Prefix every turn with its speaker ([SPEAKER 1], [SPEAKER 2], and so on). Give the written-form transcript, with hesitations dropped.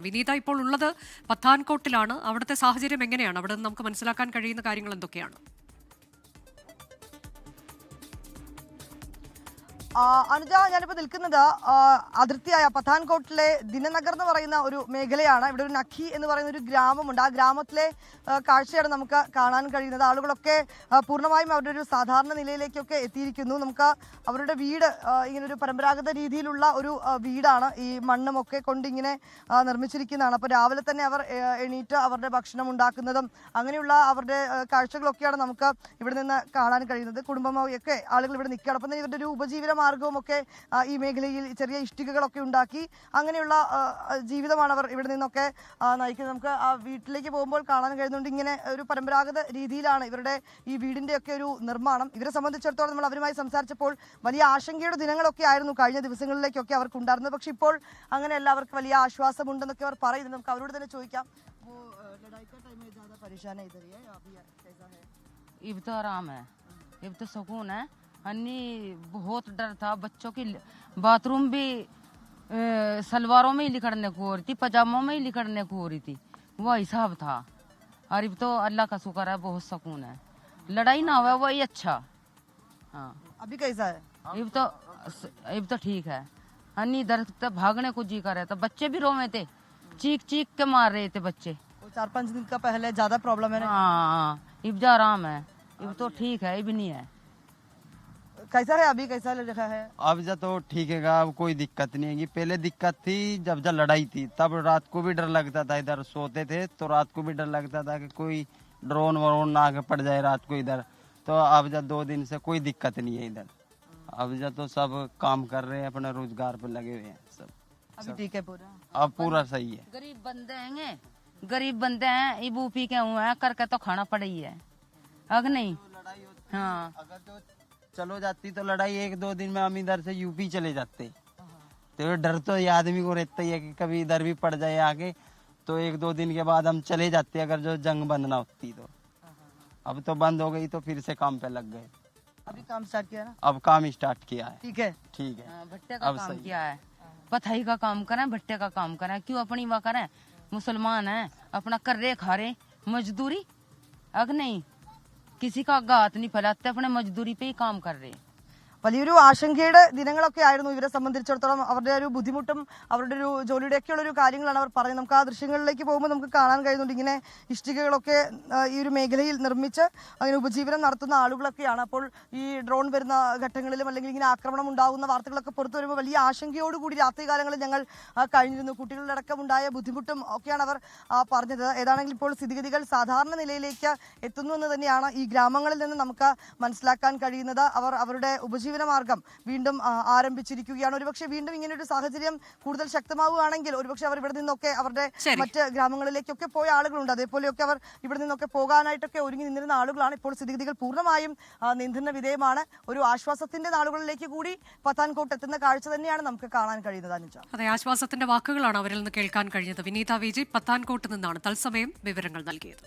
[SPEAKER 1] വിനീത ഇപ്പോൾ ഉള്ളത് പത്താൻകോട്ടിലാണ്. അവിടുത്തെ സാഹചര്യം എങ്ങനെയാണ്? അവിടെ നിന്ന് നമുക്ക് മനസ്സിലാക്കാൻ കഴിയുന്ന കാര്യങ്ങൾ എന്തൊക്കെയാണ്?
[SPEAKER 2] അനുജ, ഞാനിപ്പോൾ നിൽക്കുന്നത് അതിർത്തിയായ പത്താൻകോട്ടിലെ ദിനനഗർ എന്ന് പറയുന്ന ഒരു മേഖലയാണ്. ഇവിടെ ഒരു നഖി എന്ന് പറയുന്ന ഒരു ഗ്രാമമുണ്ട്. ആ ഗ്രാമത്തിലെ കാഴ്ചയാണ് നമുക്ക് കാണാൻ കഴിയുന്നത്. ആളുകളൊക്കെ പൂർണ്ണമായും അവരുടെ ഒരു സാധാരണ നിലയിലേക്കൊക്കെ എത്തിയിരിക്കുന്നു. നമുക്ക് അവരുടെ വീട് ഇങ്ങനൊരു പരമ്പരാഗത രീതിയിലുള്ള ഒരു വീടാണ്. ഈ മണ്ണുമൊക്കെ കൊണ്ട് ഇങ്ങനെ നിർമ്മിച്ചിരിക്കുന്നതാണ്. അപ്പോൾ രാവിലെ തന്നെ അവർ എണീറ്റ് അവരുടെ ഭക്ഷണം ഉണ്ടാക്കുന്നതും അങ്ങനെയുള്ള അവരുടെ കാഴ്ചകളൊക്കെയാണ് നമുക്ക് ഇവിടെ നിന്ന് കാണാൻ കഴിയുന്നത്. കുടുംബമൊക്കെ ആളുകൾ ഇവിടെ നിൽക്കുകയാണ്. അപ്പം ഇവരുടെ ഒരു ഉപജീവന മാർഗവുമൊക്കെ ഈ മേഖലയിൽ ചെറിയ ഇഷ്ടികകളൊക്കെ ഉണ്ടാക്കി അങ്ങനെയുള്ള ജീവിതമാണ് അവർ ഇവിടെ നിന്നൊക്കെ നയിക്കുന്നത്. നമുക്ക് ആ വീട്ടിലേക്ക് പോകുമ്പോൾ കാണാൻ കഴിയുന്നുണ്ട്. ഇങ്ങനെ ഒരു പരമ്പരാഗത രീതിയിലാണ് ഇവരുടെ ഈ വീടിൻ്റെയൊക്കെ ഒരു നിർമ്മാണം. ഇവരെ സംബന്ധിച്ചിടത്തോളം നമ്മൾ അവരുമായി സംസാരിച്ചപ്പോൾ വലിയ ആശങ്കയുടെ ദിനങ്ങളൊക്കെ ആയിരുന്നു കഴിഞ്ഞ ദിവസങ്ങളിലേക്കൊക്കെ അവർക്കുണ്ടായിരുന്നത്. പക്ഷെ ഇപ്പോൾ അങ്ങനെയല്ല, അവർക്ക് വലിയ ആശ്വാസമുണ്ടെന്നൊക്കെ അവർ പറയുന്നത്. നമുക്ക് അവരോട് തന്നെ ചോദിക്കാം.
[SPEAKER 3] इब तो आराम है, इब तो सुकून है। अन्नी बहुत डर था, बच्चों की बाथरूम भी सलवारों में ही लिखड़ने को हो रही थी, पजामों में ही लिखड़ने को हो रही थी, वो हिसाब था। और इब तो अल्लाह का शुक्र है, बहुत सुकून है। लड़ाई ना हुआ वही अच्छा। हाँ,
[SPEAKER 2] अभी कैसा है?
[SPEAKER 3] इब तो ठीक है। अन्नी इधर तक भागने को जी कर रहा था, बच्चे भी रोए थे, चीख चीख के मार रहे थे बच्चे।
[SPEAKER 2] 4-5 दिन का पहले ज्यादा प्रॉब्लम है ना?
[SPEAKER 3] हाँ, इब तो आराम है, इब तो ठीक है, इब नहीं है।
[SPEAKER 2] कैसा है अभी, कैसा लग रहा है?
[SPEAKER 4] अब जब तो ठीक है, अब कोई दिक्कत नहीं है। पहले दिक्कत थी जब लड़ाई थी, तब रात को भी डर लगता था। इधर सोते थे तो रात को भी डर लगता था कि कोई ड्रोन वरोन ना आके पड़ जाए रात को इधर। तो अब जब 2 दिन से कोई दिक्कत नहीं है इधर। अब जब तो सब काम कर रहे हैं, अपने रोजगार पर लगे हुए हैं सब।
[SPEAKER 2] अभी ठीक है पूरा?
[SPEAKER 4] अब पूरा सही है।
[SPEAKER 3] गरीब बंदे हैं, गरीब बंदे हैं, इबू पी के हुए हैं, करके तो खाना पड़ ही है। अग नहीं, हाँ,
[SPEAKER 4] अगर तो चलो जाती तो लड़ाई 1-2 दिन में हम इधर से यूपी चले जाते। तो डर तो ये आदमी को रहता ही है कि कभी इधर भी पड़ जाए आगे, तो 1-2 दिन के बाद हम चले जाते अगर जो जंग बंद ना होती तो। अब तो बंद हो गई तो फिर से काम पे लग गए।
[SPEAKER 2] अभी काम स्टार्ट किया ना?
[SPEAKER 4] अब काम स्टार्ट किया है।
[SPEAKER 2] ठीक है,
[SPEAKER 4] ठीक है।
[SPEAKER 3] भट्टे का काम किया है, पथाई का काम करें, भट्टे का काम करें, क्यों अपनी वह करें? मुसलमान है, अपना कर रहे खा रहे मजदूरी। अग नहीं, किसी का हाथ नहीं फैलाते, अपने मजदूरी पे ही काम कर रहे।
[SPEAKER 2] വലിയൊരു ആശങ്കയുടെ ദിനങ്ങളൊക്കെ ആയിരുന്നു ഇവരെ സംബന്ധിച്ചിടത്തോളം. അവരുടെ ഒരു ബുദ്ധിമുട്ടും അവരുടെ ഒരു ജോലിയുടെയൊക്കെയുള്ള ഒരു കാര്യങ്ങളാണ് അവർ പറയുന്നത്. നമുക്ക് ആ ദൃശ്യങ്ങളിലേക്ക് പോകുമ്പോൾ നമുക്ക് കാണാൻ കഴിയുന്നുണ്ട് ഇങ്ങനെ ഇഷ്ടികകളൊക്കെ ഈ ഒരു മേഖലയിൽ നിർമ്മിച്ച് അങ്ങനെ ഉപജീവനം നടത്തുന്ന ആളുകളൊക്കെയാണ്. അപ്പോൾ ഈ ഡ്രോൺ വരുന്ന ഘട്ടങ്ങളിലും അല്ലെങ്കിൽ ഇങ്ങനെ ആക്രമണം ഉണ്ടാകുന്ന വാർത്തകളൊക്കെ പുറത്തു വരുമ്പോൾ വലിയ ആശങ്കയോടുകൂടി രാത്രികാലങ്ങളിൽ ഞങ്ങൾ കഴിഞ്ഞിരുന്നു. കുട്ടികളുടെ അടക്കമുണ്ടായ ബുദ്ധിമുട്ടും ഒക്കെയാണ് അവർ പറഞ്ഞത്. ഏതാണെങ്കിലും ഇപ്പോൾ സ്ഥിതിഗതികൾ സാധാരണ നിലയിലേക്ക് എത്തുന്നു എന്ന് തന്നെയാണ് ഈ ഗ്രാമങ്ങളിൽ നിന്ന് നമുക്ക് മനസ്സിലാക്കാൻ കഴിയുന്നത്. അവർ അവരുടെ മാർഗം വീണ്ടും ആരംഭിച്ചിരിക്കുകയാണ്. ഒരുപക്ഷെ വീണ്ടും ഇങ്ങനെ ഒരു സാഹചര്യം കൂടുതൽ ശക്തമാവുകയാണെങ്കിൽ ഒരുപക്ഷെ അവർ ഇവിടെ നിന്നൊക്കെ അവരുടെ മറ്റ് ഗ്രാമങ്ങളിലേക്കൊക്കെ പോയ ആളുകളുണ്ട്. അതേപോലെയൊക്കെ അവർ ഇവിടെ നിന്നൊക്കെ പോകാനായിട്ടൊക്കെ ഒരുങ്ങി നിന്നിരുന്ന ആളുകളാണ്. ഇപ്പോൾ സ്ഥിതിഗതികൾ പൂർണ്ണമായും നിയന്ത്രണ വിധേയമാണ്. ഒരു ആശ്വാസത്തിന്റെ നാളുകളിലേക്ക് കൂടി പത്താൻകോട്ട് എത്തുന്ന കാഴ്ച തന്നെയാണ് നമുക്ക് കാണാൻ കഴിയുന്നത്. അനുജ,
[SPEAKER 1] അതെ, ആശ്വാസത്തിന്റെ വാക്കുകളാണ് അവരിൽ നിന്ന് കേൾക്കാൻ കഴിഞ്ഞത്. വിനീത വിജി പത്താൻകോട്ട് നിന്നാണ് തത്സമയം വിവരങ്ങൾ നൽകിയത്.